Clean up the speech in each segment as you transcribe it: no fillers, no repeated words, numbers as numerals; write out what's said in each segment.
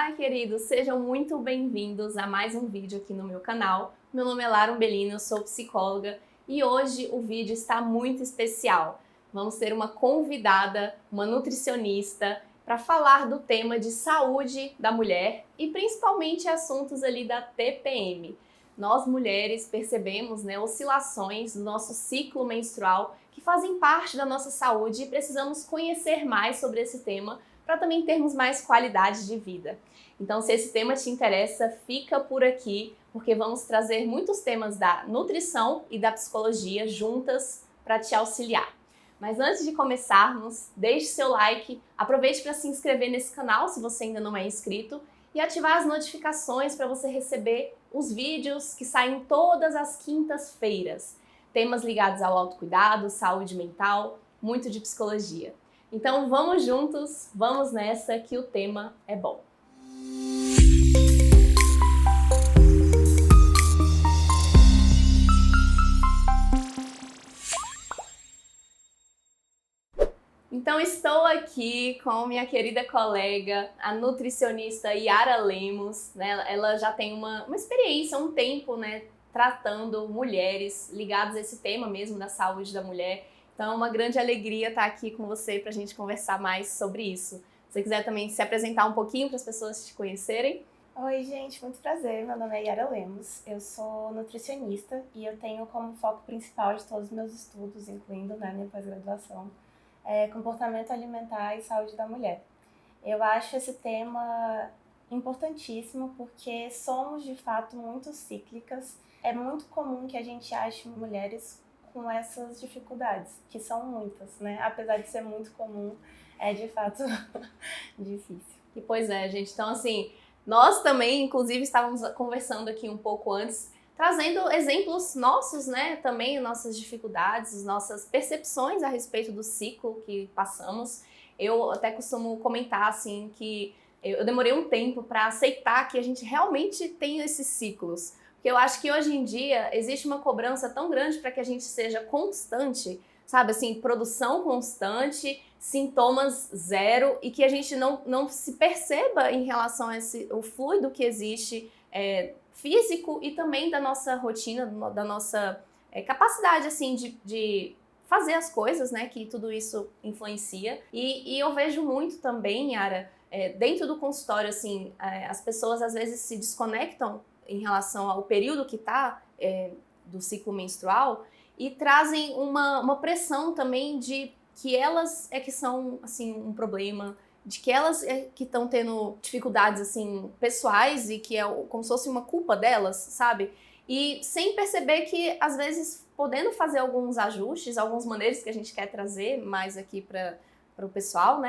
Olá, queridos! Sejam muito bem-vindos a mais um vídeo aqui no meu canal. Meu nome é Lara Umbelino, eu sou psicóloga e hoje o vídeo está muito especial. Vamos ter uma convidada, uma nutricionista, para falar do tema de saúde da mulher e principalmente assuntos ali da TPM. Nós mulheres percebemos, oscilações do nosso ciclo menstrual que fazem parte da nossa saúde e precisamos conhecer mais sobre esse tema para também termos mais qualidade de vida. Então, se esse tema te interessa, fica por aqui, porque vamos trazer muitos temas da nutrição e da psicologia juntas para te auxiliar. Mas antes de começarmos, deixe seu like, aproveite para se inscrever nesse canal se você ainda não é inscrito e ativar as notificações para você receber os vídeos que saem todas as quintas-feiras. Temas ligados ao autocuidado, saúde mental, muito de psicologia. Então vamos juntos, vamos nessa que o tema é bom. Então estou aqui com minha querida colega, a nutricionista Yara Lemos, né? Ela já tem uma experiência, um tempo, tratando mulheres ligadas a esse tema mesmo da saúde da mulher. Então é uma grande alegria estar aqui com você para a gente conversar mais sobre isso. Se você quiser também se apresentar um pouquinho para as pessoas te conhecerem. Oi, gente, muito prazer. Meu nome é Yara Lemos, eu sou nutricionista e eu tenho como foco principal de todos os meus estudos, incluindo minha pós-graduação, comportamento alimentar e saúde da mulher. Eu acho esse tema importantíssimo porque somos de fato muito cíclicas. É muito comum que a gente ache mulheres com essas dificuldades, que são muitas, né? Apesar de ser muito comum, é de fato difícil. E pois é, gente. Então, assim, nós também, inclusive, estávamos conversando aqui um pouco antes, trazendo exemplos nossos, também nossas dificuldades, nossas percepções a respeito do ciclo que passamos. Eu até costumo comentar, assim, que eu demorei um tempo para aceitar que a gente realmente tem esses ciclos. Porque eu acho que hoje em dia existe uma cobrança tão grande para que a gente seja constante, sabe, assim, produção constante, sintomas zero e que a gente não se perceba em relação a o fluido que existe físico e também da nossa rotina, da nossa capacidade, assim, de fazer as coisas, que tudo isso influencia. E eu vejo muito também, Yara, dentro do consultório, assim, as pessoas às vezes se desconectam em relação ao período que está do ciclo menstrual e trazem uma pressão também de que elas que são, assim, um problema, de que elas que estão tendo dificuldades, assim, pessoais e que é como se fosse uma culpa delas, sabe? E sem perceber que, às vezes, podendo fazer alguns ajustes, alguns maneiras que a gente quer trazer mais aqui para o pessoal,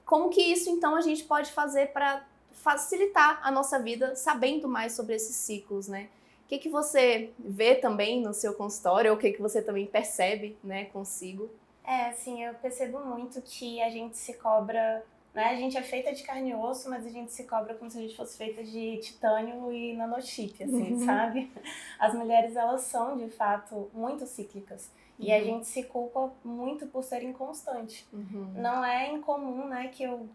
como que isso, então, a gente pode fazer para facilitar a nossa vida sabendo mais sobre esses ciclos, O que você vê também no seu consultório ou o que você também percebe, consigo? Assim, eu percebo muito que a gente se cobra, A gente é feita de carne e osso, mas a gente se cobra como se a gente fosse feita de titânio e nanochip, assim, sabe? As mulheres, elas são, de fato, muito cíclicas. E a gente se culpa muito por ser inconstante. Não é incomum, que eu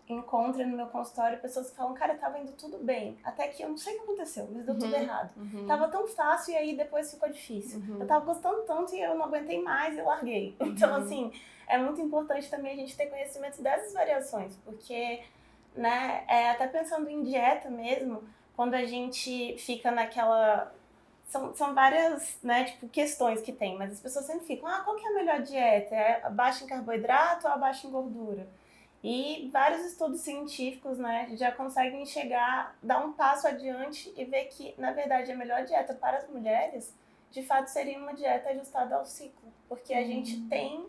encontro no meu consultório pessoas que falam, cara, tava indo tudo bem, até que eu não sei o que aconteceu, mas deu tudo errado. Tava tão fácil e aí depois ficou difícil. Eu tava gostando tanto e eu não aguentei mais e larguei. Então, assim, é muito importante também a gente ter conhecimento dessas variações, porque, até pensando em dieta mesmo, quando a gente fica naquela... São várias, questões que tem, mas as pessoas sempre ficam, qual que é a melhor dieta? É baixa em carboidrato ou baixa em gordura? E vários estudos científicos, já conseguem dar um passo adiante e ver que, na verdade, a melhor dieta para as mulheres, de fato, seria uma dieta ajustada ao ciclo. Porque a gente tem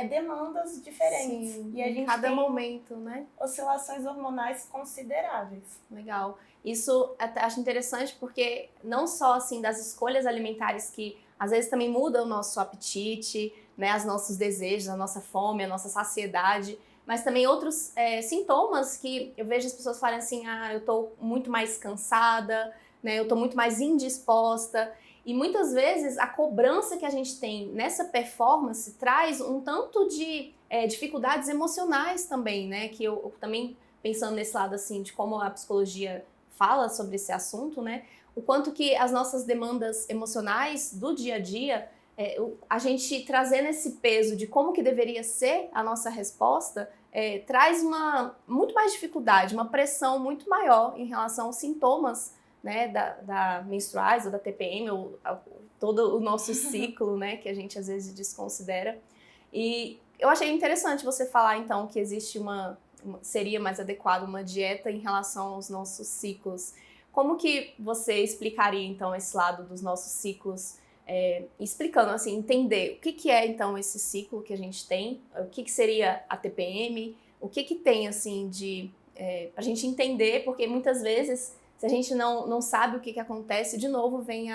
demandas diferentes. Sim, e a gente em cada tem momento, oscilações hormonais consideráveis. Legal. Isso acho interessante porque não só, assim, das escolhas alimentares que, às vezes, também mudam o nosso apetite, os nossos desejos, a nossa fome, a nossa saciedade, mas também outros sintomas que eu vejo as pessoas falarem assim, eu tô muito mais cansada, eu tô muito mais indisposta. E muitas vezes a cobrança que a gente tem nessa performance traz um tanto de dificuldades emocionais também, que eu também pensando nesse lado assim de como a psicologia fala sobre esse assunto, né? O quanto que as nossas demandas emocionais do dia a dia, a gente trazendo esse peso de como que deveria ser a nossa resposta, traz muito mais dificuldade, uma pressão muito maior em relação aos sintomas, né, da menstruais ou da TPM, ou todo o nosso ciclo, né, que a gente às vezes desconsidera. E eu achei interessante você falar, então, que existe seria mais adequado uma dieta em relação aos nossos ciclos. Como que você explicaria, então, esse lado dos nossos ciclos, explicando, assim, entender o que é, então, esse ciclo que a gente tem, o que seria a TPM, o que tem, assim, pra gente entender, porque muitas vezes, se a gente não sabe o que acontece, de novo vem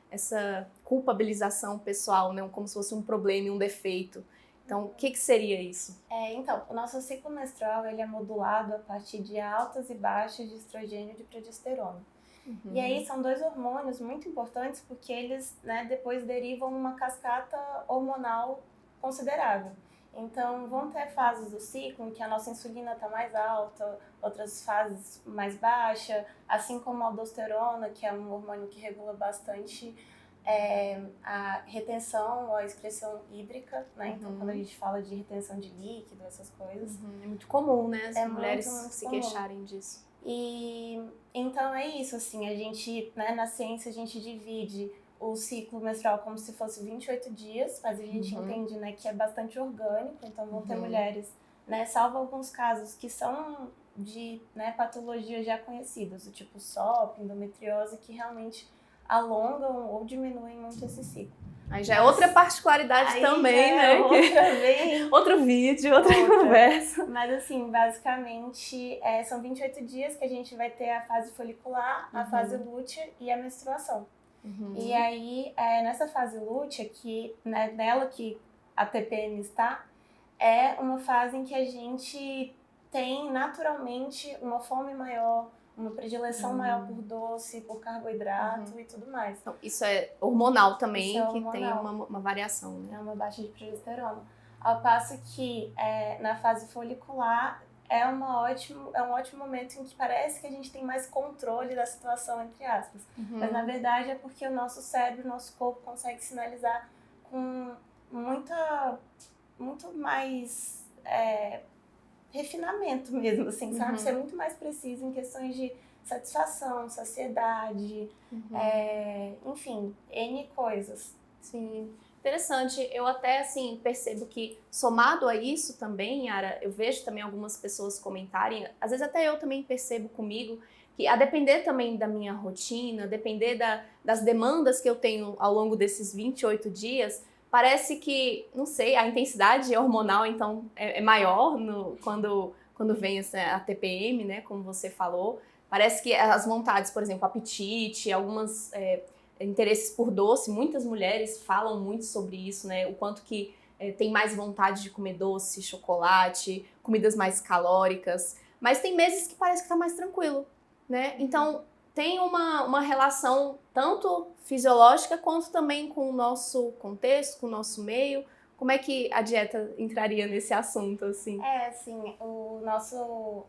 essa culpabilização pessoal, né, como se fosse um problema e um defeito. Então, o que seria isso? Então, o nosso ciclo menstrual ele é modulado a partir de altas e baixas de estrogênio e de progesterona. Uhum. E aí são dois hormônios muito importantes porque eles, né, depois derivam uma cascata hormonal considerável. Então, vão ter fases do ciclo em que a nossa insulina está mais alta, outras fases mais baixa, assim como a aldosterona, que é um hormônio que regula bastante a retenção ou a excreção hídrica, né? Então, quando a gente fala de retenção de líquido, essas coisas. É muito comum, né? As mulheres muito se comum. queixarem disso. E então é isso, assim, a gente, né, na ciência a gente divide o ciclo menstrual como se fosse 28 dias, mas a gente entende, né, que é bastante orgânico, então vão ter mulheres, né, salvo alguns casos que são de, né, patologias já conhecidas, do tipo SOP, endometriose, que realmente alongam ou diminuem muito esse ciclo. Aí já é outra particularidade também, né? Outro vídeo, outra conversa. Mas assim, basicamente, são 28 dias que a gente vai ter a fase folicular, a fase lútea e a menstruação. E aí, nessa fase lútea, né, nela que a TPM está, é uma fase em que a gente tem naturalmente uma fome maior, uma predileção maior por doce, por carboidrato e tudo mais. Então, isso é hormonal também, isso é que hormonal. tem uma variação, né? É uma baixa de progesterona. Ao passo que na fase folicular é um ótimo momento em que parece que a gente tem mais controle da situação, entre aspas. Mas na verdade é porque o nosso cérebro, o nosso corpo consegue sinalizar com muito mais refinamento mesmo, assim, sabe? Ser muito mais preciso em questões de satisfação, saciedade, enfim, N coisas. Sim, interessante. Eu até, assim, percebo que, somado a isso também, Yara, eu vejo também algumas pessoas comentarem, às vezes até eu também percebo comigo, que a depender também da minha rotina, a depender das demandas que eu tenho ao longo desses 28 dias, parece que, não sei, a intensidade hormonal, então, é maior quando vem a TPM, né, como você falou. Parece que as vontades, por exemplo, apetite, algumas interesses por doce, muitas mulheres falam muito sobre isso, né, o quanto que tem mais vontade de comer doce, chocolate, comidas mais calóricas, mas tem meses que parece que tá mais tranquilo, né, então tem uma relação tanto fisiológica quanto também com o nosso contexto, com o nosso meio. Como é que a dieta entraria nesse assunto, assim? Assim,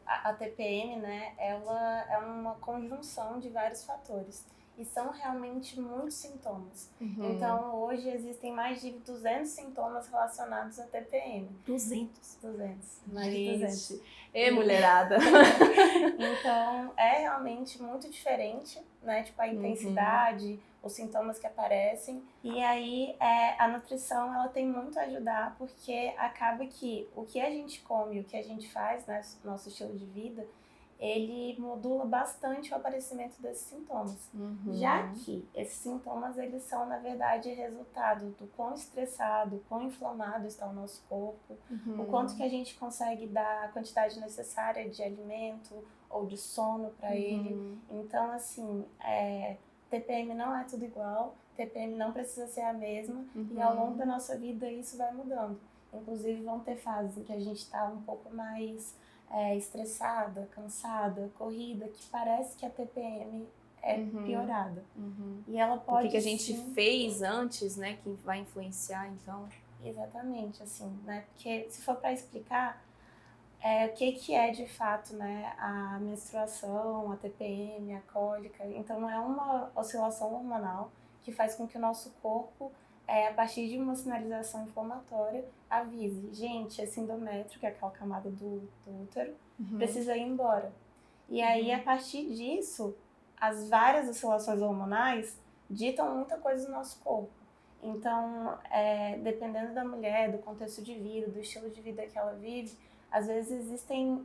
a TPM, né, ela é uma conjunção de vários fatores. E são realmente muitos sintomas. Então, hoje existem mais de 200 sintomas relacionados à TPM. 200? 200. Mais de 200. Mulherada! Então, é realmente muito diferente, né? Tipo, a intensidade, os sintomas que aparecem. E aí, a nutrição, ela tem muito a ajudar, porque acaba que o que a gente come, o que a gente faz, né? Nosso estilo de vida, ele modula bastante o aparecimento desses sintomas. Já que esses sintomas, eles são, na verdade, resultado do quão estressado, quão inflamado está o nosso corpo, o quanto que a gente consegue dar a quantidade necessária de alimento ou de sono para ele. Então, assim, TPM não é tudo igual, TPM não precisa ser a mesma, e ao longo da nossa vida isso vai mudando. Inclusive, vão ter fases em que a gente está um pouco mais estressada, cansada, corrida, que parece que a TPM é piorada. E ela pode, o que a gente fez antes, né, que vai influenciar, então. Exatamente, assim, né? Porque se for para explicar, o que é de fato, né, a menstruação, a TPM, a cólica. Então é uma oscilação hormonal que faz com que o nosso corpo, a partir de uma sinalização inflamatória, avise, gente, esse endométrio, que é aquela camada do útero, precisa ir embora. E aí, a partir disso, as várias oscilações hormonais ditam muita coisa do nosso corpo. Então, dependendo da mulher, do contexto de vida, do estilo de vida que ela vive, às vezes existem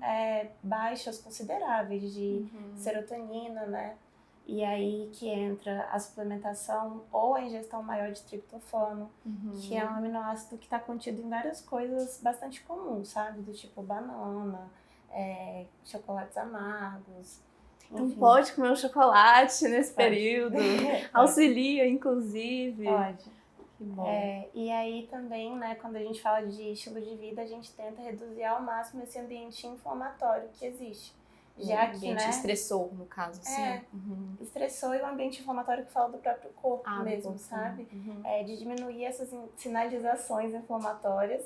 baixas consideráveis de serotonina, né? E aí que entra a suplementação ou a ingestão maior de triptofano, que é um aminoácido que está contido em várias coisas bastante comuns, sabe? Do tipo banana, chocolates amargos. Então pode comer um chocolate nesse período, auxilia inclusive. Pode. Que bom. E aí também, né, quando a gente fala de estilo de vida, a gente tenta reduzir ao máximo esse ambiente inflamatório que existe. Já que, ambiente estressor, no caso, assim. Estressor e o ambiente inflamatório que fala do próprio corpo mesmo, sabe? De diminuir essas sinalizações inflamatórias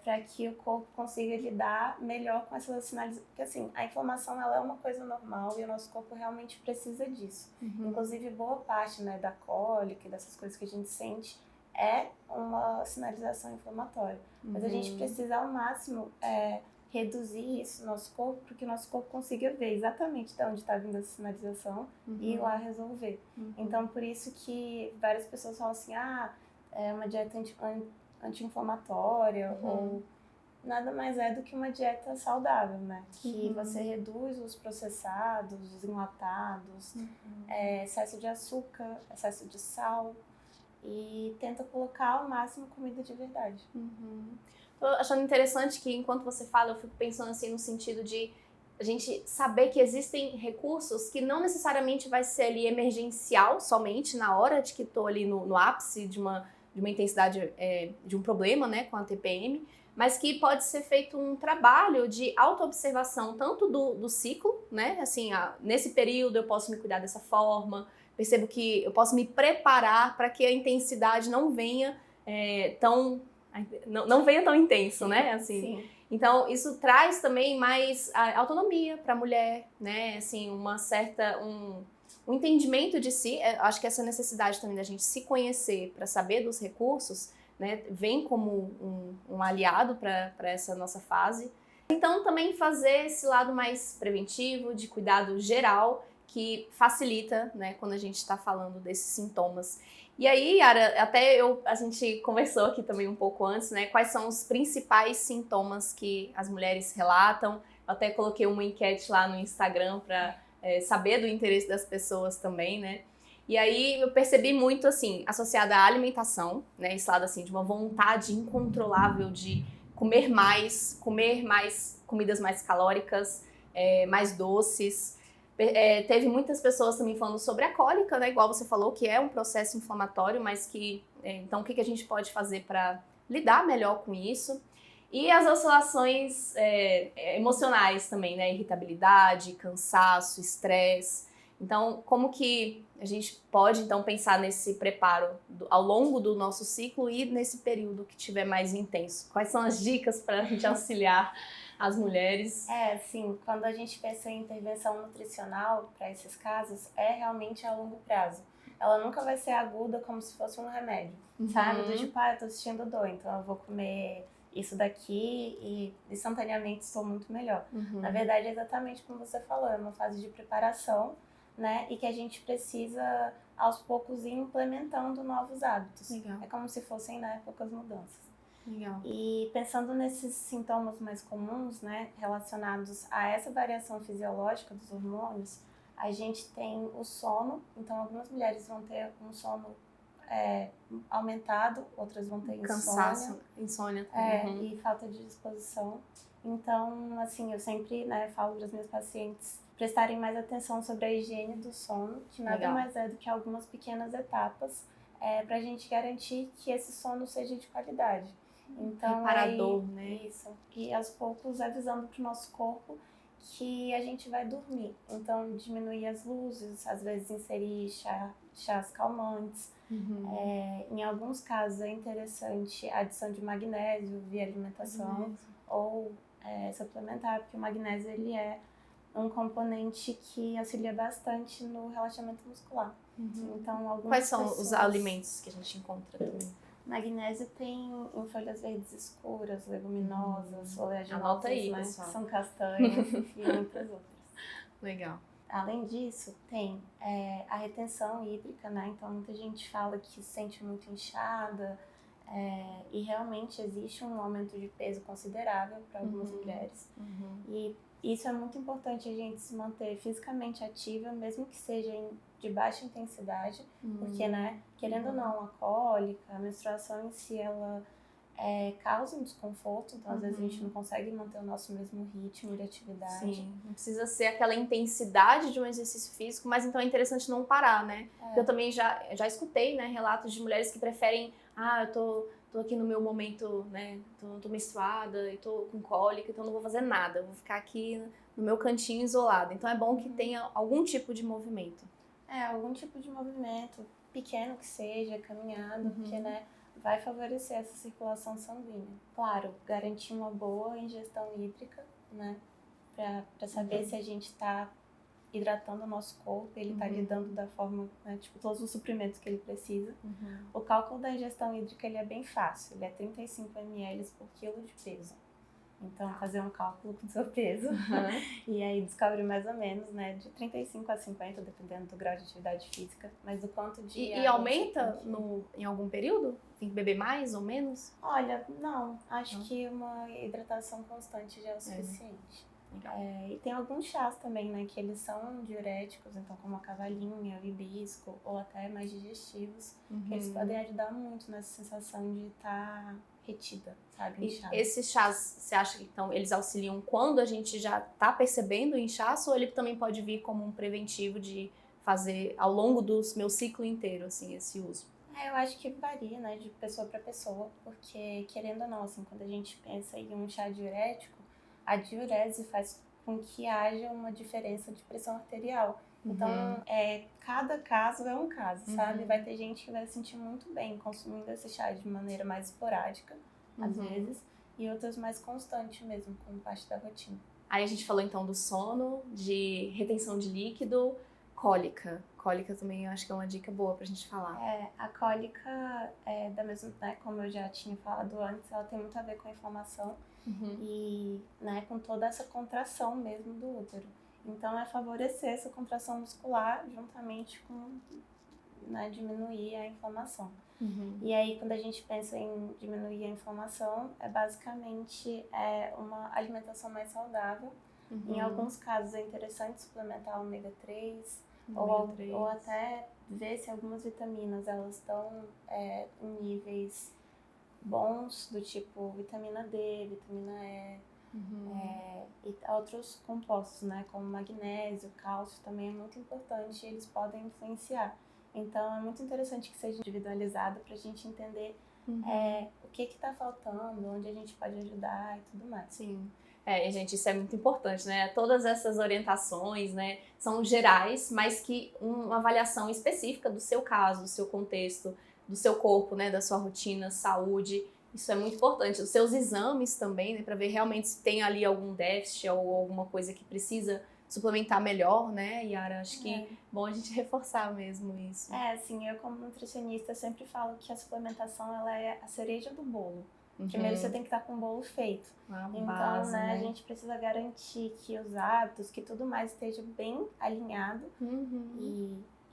para que o corpo consiga lidar melhor com essas sinalizações. Porque assim, a inflamação ela é uma coisa normal e o nosso corpo realmente precisa disso. Inclusive, boa parte, né, da cólica e dessas coisas que a gente sente é uma sinalização inflamatória. Mas a gente precisa ao máximo reduzir isso no nosso corpo, para que o nosso corpo consiga ver exatamente de onde está vindo essa sinalização e ir lá resolver. Então, por isso que várias pessoas falam assim, é uma dieta anti-inflamatória, ou nada mais é do que uma dieta saudável, né? Que você reduz os processados, os enlatados, excesso de açúcar, excesso de sal, e tenta colocar ao máximo comida de verdade. Tô achando interessante que enquanto você fala, eu fico pensando assim no sentido de a gente saber que existem recursos que não necessariamente vai ser ali emergencial somente na hora de que estou ali no ápice de uma intensidade de um problema, né, com a TPM, mas que pode ser feito um trabalho de autoobservação tanto do ciclo, né, assim, nesse período eu posso me cuidar dessa forma, percebo que eu posso me preparar para que a intensidade não venha não venha tão intenso, né? Assim. Sim. Então, isso traz também mais autonomia para a mulher, né? Assim, um entendimento de si. Acho que essa necessidade também da gente se conhecer para saber dos recursos, né? Vem como um aliado para essa nossa fase. Então, também fazer esse lado mais preventivo, de cuidado geral, que facilita, né? Quando a gente está falando desses sintomas. E aí, Yara, a gente conversou aqui também um pouco antes, né? Quais são os principais sintomas que as mulheres relatam? Eu até coloquei uma enquete lá no Instagram para saber do interesse das pessoas também, né? E aí eu percebi muito, assim, associada à alimentação, né? Esse lado, assim, de uma vontade incontrolável de comer mais comidas mais calóricas, mais doces. Teve muitas pessoas também falando sobre a cólica, né? Igual você falou, que é um processo inflamatório, mas que... então, o que a gente pode fazer para lidar melhor com isso? E as oscilações emocionais também, né? Irritabilidade, cansaço, estresse. Então, como que a gente pode, então, pensar nesse preparo ao longo do nosso ciclo e nesse período que tiver mais intenso? Quais são as dicas para a gente auxiliar as mulheres? Sim, quando a gente pensa em intervenção nutricional para esses casos, é realmente a longo prazo. Ela nunca vai ser aguda como se fosse um remédio, sabe? Do tipo, eu tô sentindo dor, então eu vou comer isso daqui e instantaneamente estou muito melhor. Na verdade, é exatamente como você falou, é uma fase de preparação, né? E que a gente precisa, aos poucos, ir implementando novos hábitos. Legal. É como se fossem, né, poucas mudanças. Legal. E pensando nesses sintomas mais comuns, né, relacionados a essa variação fisiológica dos hormônios, a gente tem o sono. Então, algumas mulheres vão ter um sono aumentado, outras vão ter cansaço, insônia. E falta de disposição. Então, assim, eu sempre, né, falo para as minhas pacientes prestarem mais atenção sobre a higiene do sono, que nada mais é do que algumas pequenas etapas para a gente garantir que esse sono seja de qualidade. Então, reparador, né? Isso. E aos poucos avisando pro nosso corpo que a gente vai dormir. Então, diminuir as luzes, às vezes inserir chás calmantes. Em alguns casos é interessante a adição de magnésio via alimentação ou suplementar, porque o magnésio ele é um componente que auxilia bastante no relaxamento muscular. Então, algumas Quais são pessoas... os alimentos que a gente encontra também? Magnésio tem em folhas verdes escuras, leguminosas, oleaginosas, Anota aí, né? pessoal. São castanhas, enfim, muitas outras. Legal. Além disso, tem a retenção hídrica, né? Então, muita gente fala que se sente muito inchada, e realmente existe um aumento de peso considerável para algumas mulheres. E isso é muito importante, a gente se manter fisicamente ativa, mesmo que seja de baixa intensidade, porque, né, querendo ou não, a cólica, a menstruação em si, ela causa um desconforto, então às vezes a gente não consegue manter o nosso mesmo ritmo de atividade. Sim, não precisa ser aquela intensidade de um exercício físico, mas então é interessante não parar, né? Eu também já escutei, né, relatos de mulheres que preferem, eu tô aqui no meu momento, né, tô menstruada e tô com cólica, então não vou fazer nada, eu vou ficar aqui no meu cantinho isolado. Então é bom que tenha algum tipo de movimento. Algum tipo de movimento, pequeno que seja, caminhada, porque, né, vai favorecer essa circulação sanguínea. Claro, garantir uma boa ingestão hídrica, né, para saber se a gente está hidratando o nosso corpo, ele está lidando da forma, né, tipo, todos os suprimentos que ele precisa. O cálculo da ingestão hídrica, ele é bem fácil, ele é 35 ml por quilo de peso. Então, fazer um cálculo com o seu peso e aí descobre mais ou menos, né, de 35 a 50, dependendo do grau de atividade física, mas do quanto de... E aumenta em algum período? Tem que beber mais ou menos? Olha, não. Acho que uma hidratação constante já é o suficiente. E tem alguns chás também, né, que eles são diuréticos, então como a cavalinha, o hibisco, ou até mais digestivos, que eles podem ajudar muito nessa sensação de estar retida, sabe, inchada. E esses chás, você acha que então eles auxiliam quando a gente já tá percebendo o inchaço, ou ele também pode vir como um preventivo de fazer ao longo do meu ciclo inteiro, assim, esse uso? Eu acho que varia, né, de pessoa para pessoa, porque querendo ou não, assim, quando a gente pensa em um chá diurético, a diurese faz com que haja uma diferença de pressão arterial. Então, cada caso é um caso, sabe? Vai ter gente que vai se sentir muito bem consumindo esse chá de maneira mais esporádica, às vezes, e outras mais constante mesmo, como parte da rotina. Aí a gente falou então do sono, de retenção de líquido, cólica. Cólica também eu acho que é uma dica boa pra gente falar. A cólica, da mesma, né, como eu já tinha falado antes, ela tem muito a ver com a inflamação e, né, com toda essa contração mesmo do útero. Então, é favorecer essa contração muscular juntamente com, né, diminuir a inflamação. E aí, quando a gente pensa em diminuir a inflamação, é basicamente uma alimentação mais saudável. Em alguns casos, é interessante suplementar ômega 3, ou até ver se algumas vitaminas elas estão em níveis bons, do tipo vitamina D, vitamina E, e outros compostos, né, como magnésio, cálcio, também é muito importante e eles podem influenciar. Então, é muito interessante que seja individualizado para a gente entender o que está faltando, onde a gente pode ajudar e tudo mais. Sim. Gente, isso é muito importante, né? Todas essas orientações, né, são gerais, mas que uma avaliação específica do seu caso, do seu contexto, do seu corpo, né, da sua rotina, saúde, isso é muito importante. Os seus exames também, né, para ver realmente se tem ali algum déficit ou alguma coisa que precisa suplementar melhor, né, Yara? Acho que é bom a gente reforçar mesmo isso. Assim, eu como nutricionista sempre falo que a suplementação, ela é a cereja do bolo. Primeiro você tem que estar com o bolo feito. Então, base, né, a gente precisa garantir que os hábitos, que tudo mais esteja bem alinhado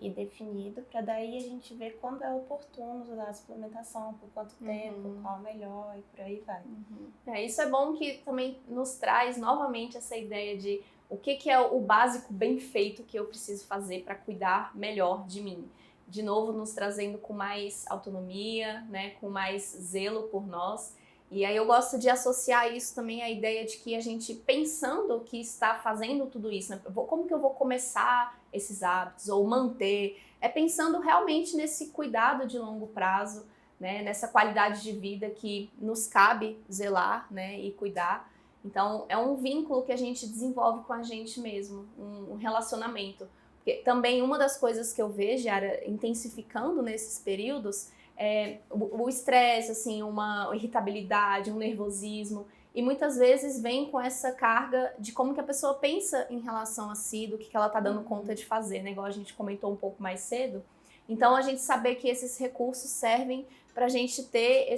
e definido, para daí a gente ver quando é oportuno usar a suplementação, por quanto tempo, qual melhor e por aí vai. Isso é bom que também nos traz novamente essa ideia de o que é o básico bem feito que eu preciso fazer para cuidar melhor de mim. De novo, nos trazendo com mais autonomia, né, com mais zelo por nós. E aí eu gosto de associar isso também à ideia de que a gente, pensando que está fazendo tudo isso, né, como que eu vou começar esses hábitos ou manter, pensando realmente nesse cuidado de longo prazo, né, nessa qualidade de vida que nos cabe zelar, né, e cuidar. Então, é um vínculo que a gente desenvolve com a gente mesmo, um relacionamento. Porque também uma das coisas que eu vejo, Yara, intensificando nesses períodos, é o estresse, assim, uma irritabilidade, um nervosismo. e muitas vezes vem com essa carga de como que a pessoa pensa em relação a si, do que ela está dando conta de fazer, né? Igual a gente comentou um pouco mais cedo. Então, a gente saber que esses recursos servem para a gente ter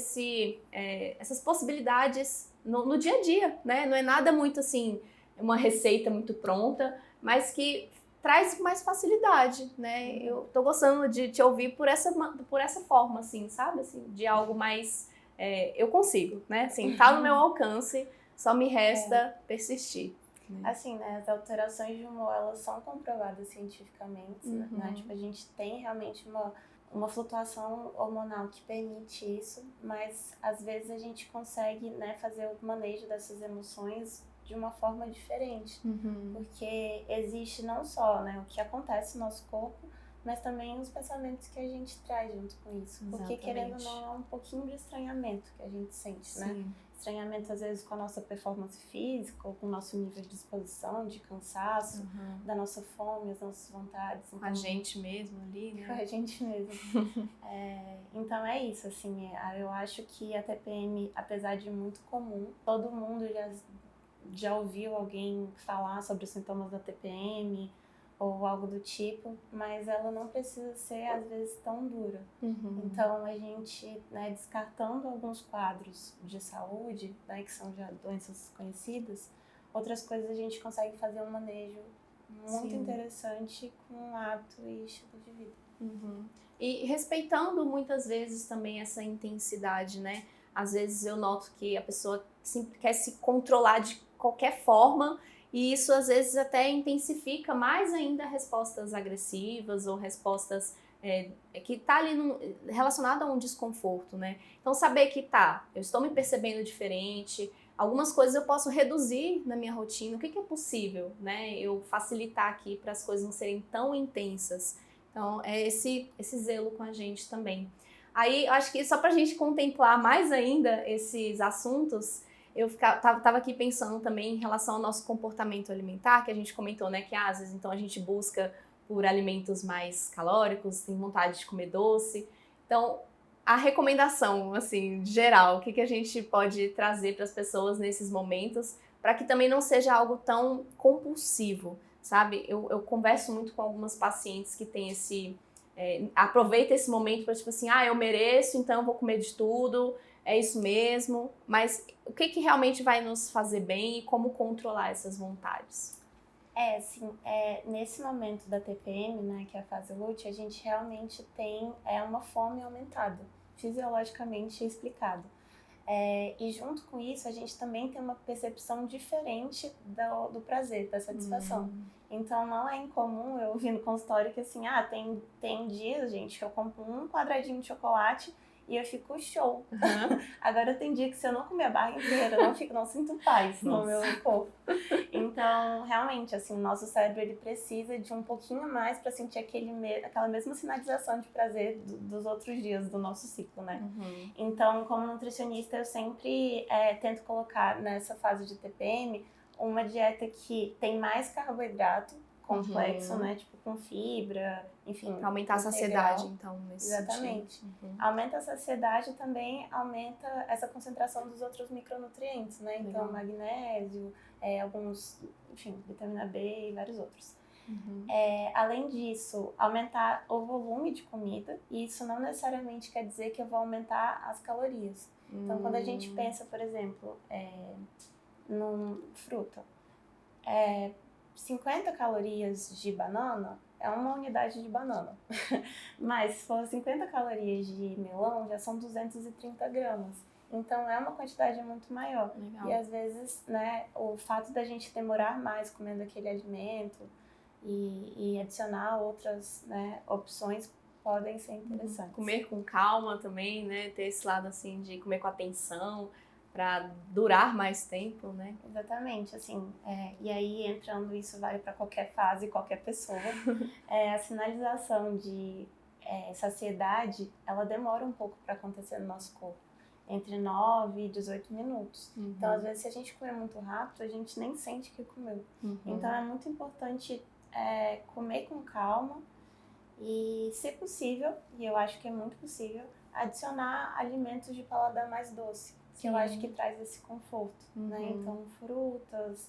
essas possibilidades no dia a dia, né? Não é nada muito assim, uma receita muito pronta, mas que traz mais facilidade, né? Eu tô gostando de te ouvir por essa forma, assim, sabe? Assim, de algo mais... eu consigo, né? Assim, tá no meu alcance, só me resta persistir. Assim, né, as alterações de humor, elas são comprovadas cientificamente, né? Tipo, a gente tem realmente uma flutuação hormonal que permite isso, mas às vezes a gente consegue, né, fazer o manejo dessas emoções de uma forma diferente, porque existe não só, né, o que acontece no nosso corpo, mas também os pensamentos que a gente traz junto com isso. Porque, querendo ou não, é um pouquinho de estranhamento que a gente sente, né? Estranhamento, às vezes, com a nossa performance física, ou com o nosso nível de disposição, de cansaço, da nossa fome, as nossas vontades. Então, com a gente mesmo ali, né? Com a gente mesmo. Então, é isso, assim, eu acho que a TPM, apesar de muito comum, todo mundo já ouviu alguém falar sobre os sintomas da TPM, ou algo do tipo, mas ela não precisa ser, às vezes, tão dura. Então, a gente, né, descartando alguns quadros de saúde, né, que são já doenças conhecidas, outras coisas a gente consegue fazer um manejo muito interessante com um hábito e estilo de vida. E respeitando muitas vezes também essa intensidade, né? Às vezes eu noto que a pessoa sempre quer se controlar de qualquer forma, e isso às vezes até intensifica mais ainda respostas agressivas ou respostas que tá ali relacionada a um desconforto, né? Então saber que eu estou me percebendo diferente, algumas coisas eu posso reduzir na minha rotina, o que é possível, né? Eu facilitar aqui para as coisas não serem tão intensas. Então é esse zelo com a gente também. Aí eu acho que só pra gente contemplar mais ainda esses assuntos, eu tava aqui pensando também em relação ao nosso comportamento alimentar, que a gente comentou, né, que às vezes então a gente busca por alimentos mais calóricos, tem vontade de comer doce. Então, a recomendação, assim, geral, o que a gente pode trazer para as pessoas nesses momentos, para que também não seja algo tão compulsivo, sabe? Eu converso muito com algumas pacientes que têm aproveita esse momento para tipo assim, eu mereço, então eu vou comer de tudo, é isso mesmo, mas o que realmente vai nos fazer bem e como controlar essas vontades? Nesse momento da TPM, né, que é a fase LUTE, a gente realmente tem uma fome aumentada, fisiologicamente explicado. E junto com isso, a gente também tem uma percepção diferente do prazer, da satisfação. Então, não é incomum eu ouvir no consultório que assim, tem dias, gente, que eu compro um quadradinho de chocolate e eu fico show. Agora tem dia que se eu não comer a barra inteira, eu não sinto paz no meu corpo. Então, realmente, assim, o nosso cérebro ele precisa de um pouquinho mais para sentir aquela mesma sinalização de prazer dos outros dias do nosso ciclo, né? Então, como nutricionista, eu sempre tento colocar nessa fase de TPM uma dieta que tem mais carboidrato complexo, né? Tipo, com fibra, enfim. Aumentar a saciedade, então, nesse Exatamente. sentido. Aumenta a saciedade e também aumenta essa concentração dos outros micronutrientes, né? Então, magnésio, alguns, enfim, vitamina B e vários outros. Além disso, aumentar o volume de comida, e isso não necessariamente quer dizer que eu vou aumentar as calorias. Então, quando a gente pensa, por exemplo, fruta, 50 calorias de banana é uma unidade de banana. Mas se for 50 calorias de melão, já são 230 gramas. Então é uma quantidade muito maior. Legal. E às vezes, né, o fato da gente demorar mais comendo aquele alimento e adicionar outras, né, opções podem ser interessantes. Comer com calma também, né? Ter esse lado assim de comer com atenção, para durar mais tempo, né? Exatamente, assim, e aí entrando, isso vale para qualquer fase, qualquer pessoa, a sinalização de saciedade, ela demora um pouco para acontecer no nosso corpo, entre 9 e 18 minutos. Então, às vezes, se a gente comer muito rápido, a gente nem sente que comeu. Então, é muito importante comer com calma e, se possível, e eu acho que é muito possível, adicionar alimentos de paladar mais doce. que eu acho que traz esse conforto, né? Então, frutas,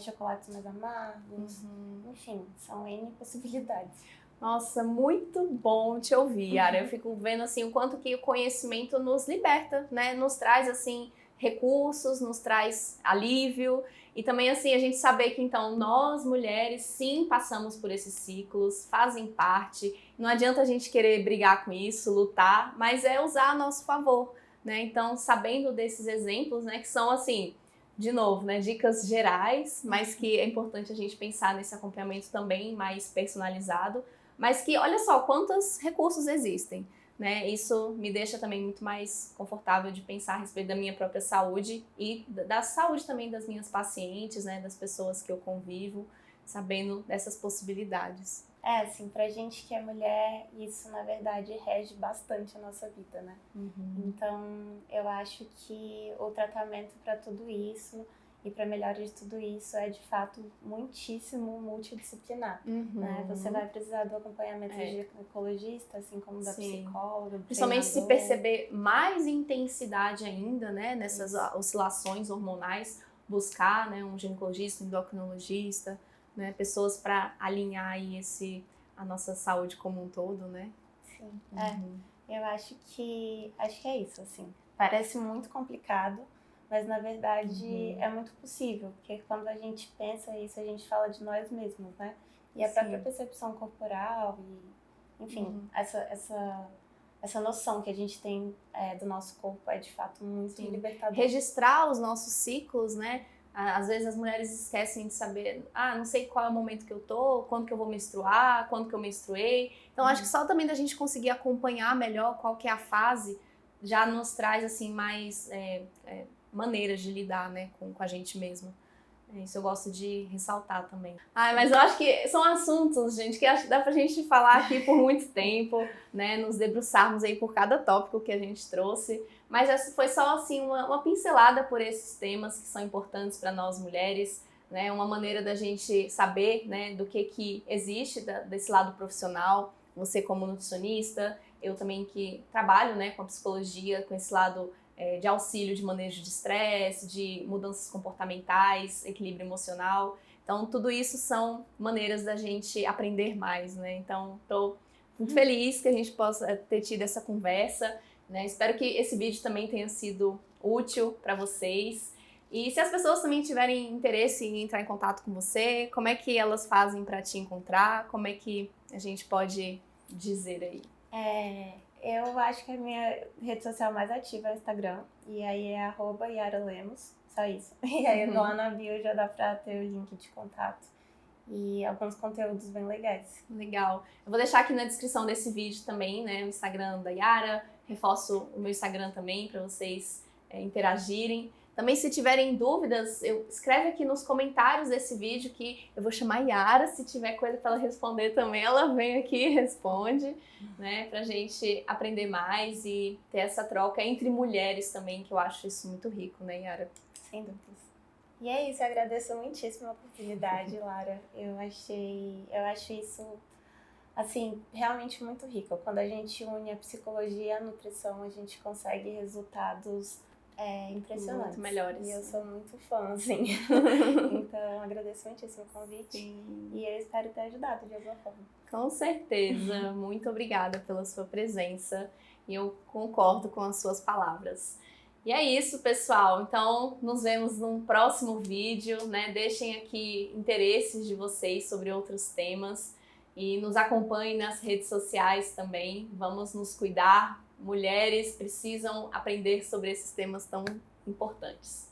chocolates mais amargos, enfim, são N possibilidades. Nossa, muito bom te ouvir, Yara. Eu fico vendo assim o quanto que o conhecimento nos liberta, né? Nos traz assim recursos, nos traz alívio e também assim a gente saber que então nós mulheres sim passamos por esses ciclos, fazem parte. Não adianta a gente querer brigar com isso, lutar, mas é usar a nosso favor, né? Então, sabendo desses exemplos, né, que são assim, de novo, né, dicas gerais, mas que é importante a gente pensar nesse acompanhamento também mais personalizado. Mas que, olha só, quantos recursos existem, né? Isso me deixa também muito mais confortável de pensar a respeito da minha própria saúde e da saúde também das minhas pacientes, né? Das pessoas que eu convivo, sabendo dessas possibilidades. Assim, pra gente que é mulher, isso na verdade rege bastante a nossa vida, né? Então, eu acho que o tratamento para tudo isso e para melhora de tudo isso é de fato muitíssimo multidisciplinar, né? Você vai precisar do acompanhamento de ginecologista, assim como da psicóloga, principalmente se perceber mais intensidade ainda, né? Nessas oscilações hormonais, buscar, né, um ginecologista, um endocrinologista, né, pessoas para alinhar aí a nossa saúde como um todo, né? Sim, eu acho que é isso, assim. Parece muito complicado, mas na verdade é muito possível, porque quando a gente pensa isso, a gente fala de nós mesmos, né? E a própria percepção corporal e, enfim, essa noção que a gente tem do nosso corpo é de fato muito libertador. Registrar os nossos ciclos, né? Às vezes as mulheres esquecem de saber, não sei qual é o momento que eu tô, quando que eu vou menstruar, quando que eu menstruei. Então acho que só também da gente conseguir acompanhar melhor qual que é a fase, já nos traz assim mais maneiras de lidar, né, com a gente mesma. Isso eu gosto de ressaltar também. Mas eu acho que são assuntos, gente, que acho que dá pra gente falar aqui por muito tempo, né, nos debruçarmos aí por cada tópico que a gente trouxe. Mas essa foi só assim uma pincelada por esses temas que são importantes para nós mulheres, né, uma maneira da gente saber, né, do que existe desse lado profissional. Você como nutricionista, eu também que trabalho, né, com a psicologia, com esse lado de auxílio de manejo de estresse, de mudanças comportamentais, equilíbrio emocional. Então, tudo isso são maneiras da gente aprender mais, né? Então, estou muito feliz que a gente possa ter tido essa conversa, né? Espero que esse vídeo também tenha sido útil para vocês. E se as pessoas também tiverem interesse em entrar em contato com você, como é que elas fazem para te encontrar? Como é que a gente pode dizer aí? Eu acho que a minha rede social mais ativa é o Instagram. E aí é @YaraLemos, só isso. E aí lá na bio já dá pra ter o link de contato. E alguns conteúdos bem legais. Legal. Eu vou deixar aqui na descrição desse vídeo também, né, o Instagram da Yara. Reforço o meu Instagram também para vocês interagirem. Também, se tiverem dúvidas, escreve aqui nos comentários desse vídeo que eu vou chamar a Yara. Se tiver coisa para ela responder também, ela vem aqui e responde, né? Pra gente aprender mais e ter essa troca entre mulheres também, que eu acho isso muito rico, né, Yara? Sem dúvidas. E é isso, eu agradeço muitíssimo a oportunidade, Lara. Eu acho isso, assim, realmente muito rico. Quando a gente une a psicologia e a nutrição, a gente consegue resultados impressionantes. Muito melhores. E eu sou muito fã, assim. Então, agradeço muitíssimo o convite. Sim. E eu espero ter ajudado de alguma forma. Com certeza. Muito obrigada pela sua presença. E eu concordo com as suas palavras. E é isso, pessoal. Então, nos vemos num próximo vídeo, né? Deixem aqui interesses de vocês sobre outros temas. E nos acompanhem nas redes sociais também. Vamos nos cuidar. Mulheres precisam aprender sobre esses temas tão importantes.